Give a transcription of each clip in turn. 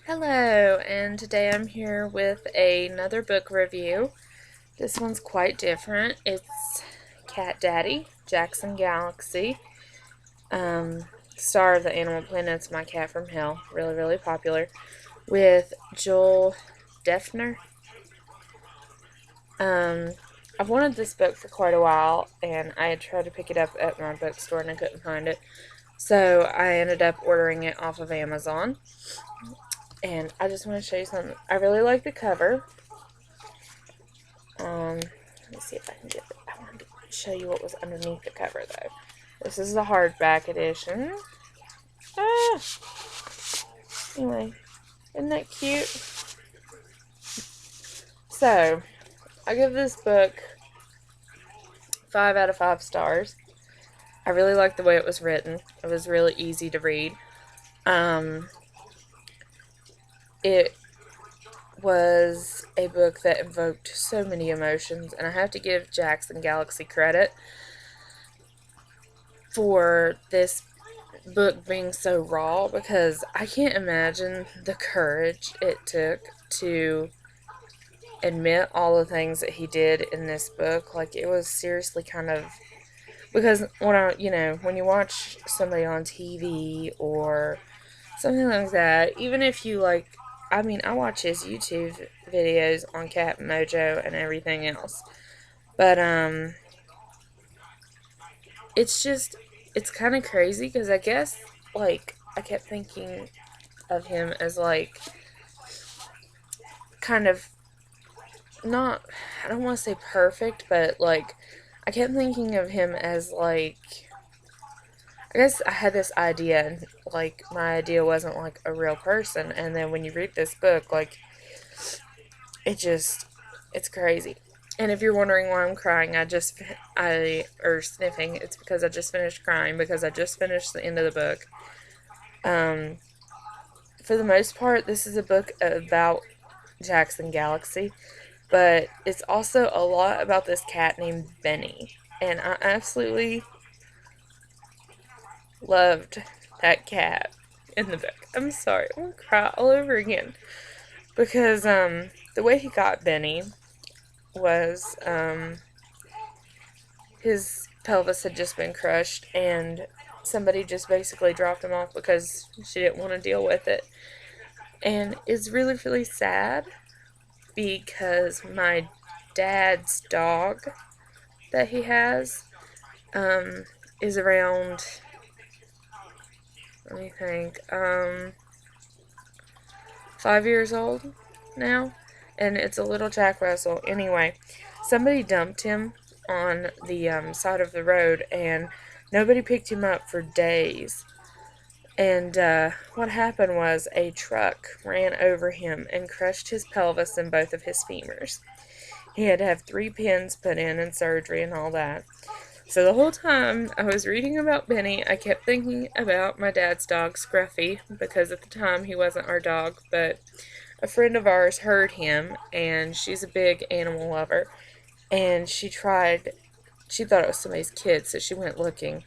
Hello, and today I'm here with another book review. This one's quite different. It's Cat Daddy, Jackson Galaxy. Star of the Animal Planet's My Cat from Hell. Really, really popular. With Joel Derfner. Um, I've wanted this book for quite a while, and I had tried to pick it up at my bookstore and I couldn't find it. So I ended up ordering it off of Amazon. And I just want to show you something. I really like the cover. Let me see if I can get it. I wanted to show you what was underneath the cover, though. This is the hardback edition. Ah! Anyway, isn't that cute? So, I give this book 5 out of 5 stars. I really like the way it was written. It was really easy to read. It was a book that evoked so many emotions, and I have to give Jackson Galaxy credit for this book being so raw, because I can't imagine the courage it took to admit all the things that he did in this book. Like, it was seriously kind of, because when you watch somebody on TV or something like that, even if you I watch his YouTube videos on Cat Mojo and everything else, but it's kind of crazy, because I guess, I kept thinking of him as, kind of, not, I don't want to say perfect, but, I kept thinking of him as, I guess I had this idea, and, my idea wasn't, a real person, and then when you read this book, it's crazy. And if you're wondering why I'm crying, or sniffing, it's because I just finished crying, because I just finished the end of the book. For the most part, this is a book about Jackson Galaxy, but it's also a lot about this cat named Benny. And I absolutely loved that cat in the book. I'm sorry, I'm gonna cry all over again. Because the way he got Benny was his pelvis had just been crushed, and somebody just basically dropped him off because she didn't want to deal with it. And it's really, really sad, because my dad's dog that he has is around, let me think, 5 years old now, and it's a little Jack Russell. Anyway, somebody dumped him on the side of the road, and nobody picked him up for days. And what happened was a truck ran over him and crushed his pelvis and both of his femurs. He had to have 3 pins put in and surgery and all that. So the whole time I was reading about Benny, I kept thinking about my dad's dog, Scruffy, because at the time he wasn't our dog, but a friend of ours heard him, and she's a big animal lover, and she thought it was somebody's kid, so she went looking,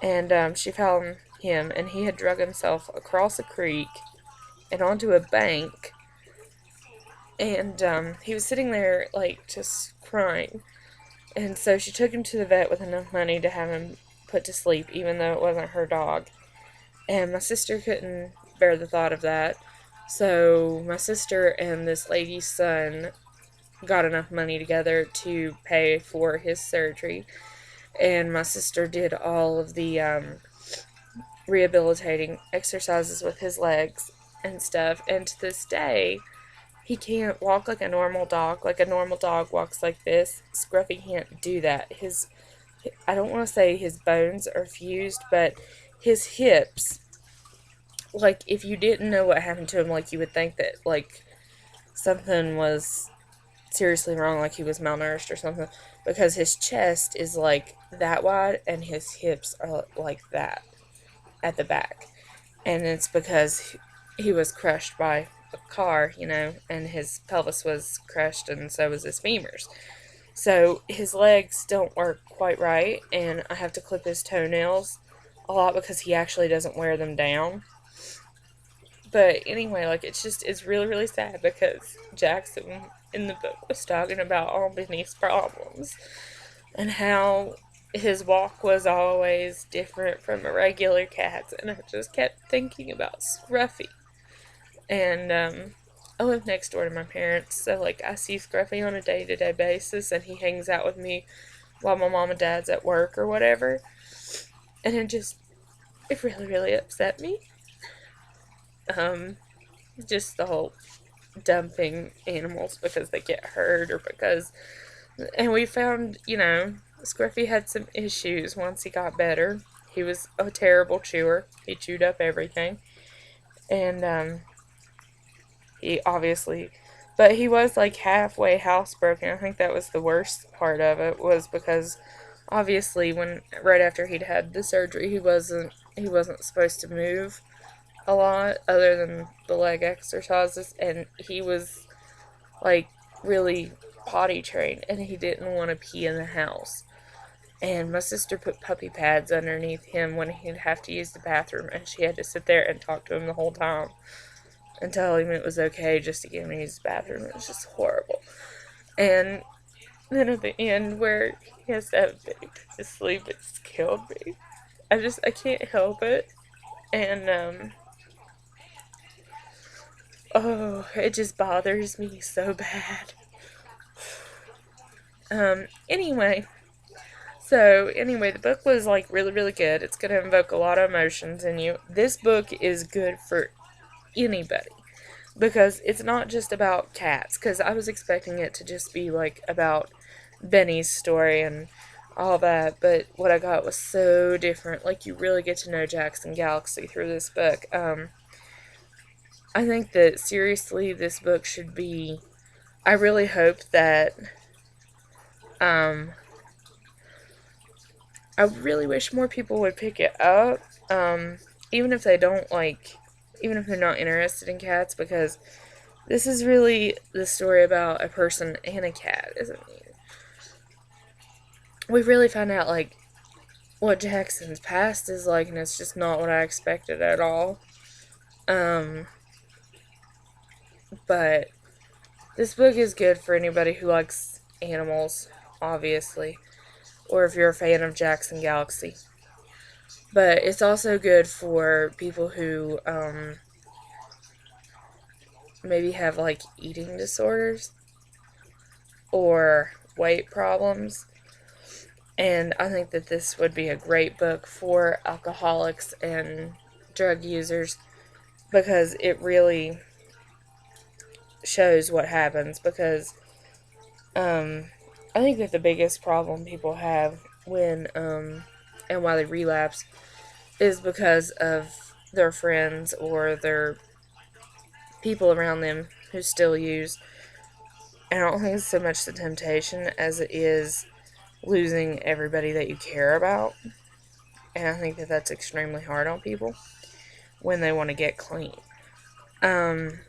and she found him, and he had drug himself across a creek and onto a bank, and he was sitting there, just crying. And so she took him to the vet with enough money to have him put to sleep, even though it wasn't her dog. And my sister couldn't bear the thought of that. So my sister and this lady's son got enough money together to pay for his surgery. And my sister did all of the rehabilitating exercises with his legs and stuff. And to this day, he can't walk like a normal dog. Like a normal dog walks like this. Scruffy can't do that. I don't want to say his bones are fused, but his hips, if you didn't know what happened to him, you would think that, something was seriously wrong, like he was malnourished or something, because his chest is, that wide, and his hips are, like that, at the back. And it's because he was crushed by a car, and his pelvis was crushed, and so was his femurs. So his legs don't work quite right, and I have to clip his toenails a lot because he actually doesn't wear them down. But anyway, like, it's really, really sad because Jackson in the book was talking about all Benny's problems and how his walk was always different from a regular cat's. And I just kept thinking about Scruffy. And, I live next door to my parents, so, like, I see Scruffy on a day-to-day basis, and he hangs out with me while my mom and dad's at work or whatever. And it really, really upset me. Um, just the whole dumping animals because they get hurt or because. And we found, Scruffy had some issues once he got better. He was a terrible chewer. He chewed up everything. And, he obviously. But he was like halfway housebroken. I think that was the worst part of it, was because obviously right after he'd had the surgery he wasn't supposed to move a lot other than the leg exercises, and he was like really potty trained and he didn't want to pee in the house. And my sister put puppy pads underneath him when he'd have to use the bathroom, and she had to sit there and talk to him the whole time and tell him it was okay just to get him to use the bathroom. It was just horrible. And then at the end, where he has to have Benny to sleep, it just killed me. I can't help it. And, oh, it just bothers me so bad. Anyway, the book was like really, really good. It's going to invoke a lot of emotions in you. This book is good for anybody because it's not just about cats. Because I was expecting it to just be like about Benny's story and all that, but what I got was so different. Like, you really get to know Jackson Galaxy through this book. I think that seriously, this book should be. I really hope that. Um, I really wish more people would pick it up, even if they don't like, even if they're not interested in cats, because this is really the story about a person and a cat, isn't it? We really found out, like, what Jackson's past is like, and it's just not what I expected at all. Um, but this book is good for anybody who likes animals, obviously, or if you're a fan of Jackson Galaxy. But it's also good for people who maybe have like eating disorders or weight problems. And I think that this would be a great book for alcoholics and drug users because it really shows what happens. Because I think that the biggest problem people have when and why they relapse is because of their friends or their people around them who still use. And I don't think it's so much the temptation as it is losing everybody that you care about. And I think that that's extremely hard on people when they want to get clean. Um,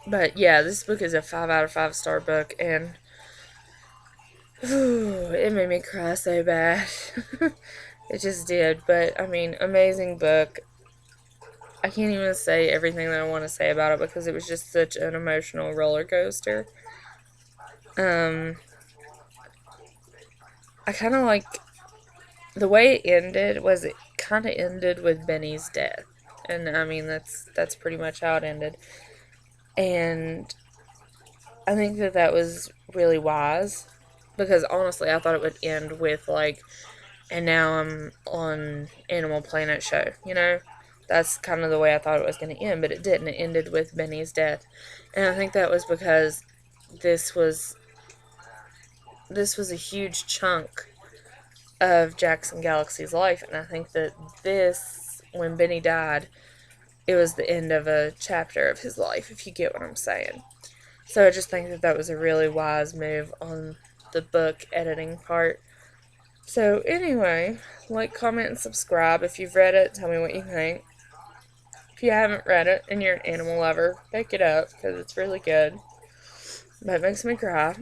but yeah, this book is a 5 out of 5 star book, and it made me cry so bad. It just did. But I mean, amazing book. I can't even say everything that I want to say about it because it was just such an emotional roller coaster. Um, I kind of like the way it ended. Was it kind of ended with Benny's death, and I mean that's pretty much how it ended. And I think that that was really wise because honestly, I thought it would end with like, and now I'm on Animal Planet show. That's kind of the way I thought it was going to end, but it didn't. It ended with Benny's death, and I think that was because this was this was a huge chunk of Jackson Galaxy's life, and I think that when Benny died, it was the end of a chapter of his life, if you get what I'm saying. So I just think that that was a really wise move on the book editing part. So anyway, like, comment, and subscribe. If you've read it, tell me what you think. If you haven't read it and you're an animal lover, pick it up because it's really good. But it makes me cry.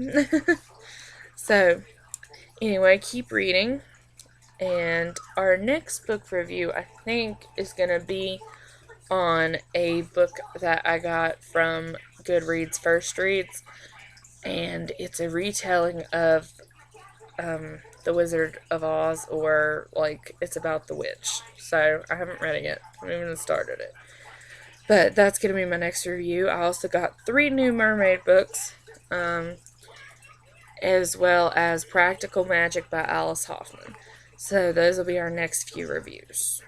So anyway, keep reading. And our next book review, I think, is going to be on a book that I got from Goodreads First Reads, and it's a retelling of The Wizard of Oz, or like it's about the witch. So I haven't read it yet. I haven't even started it. But that's going to be my next review. I also got 3 new mermaid books, as well as Practical Magic by Alice Hoffman. So those will be our next few reviews.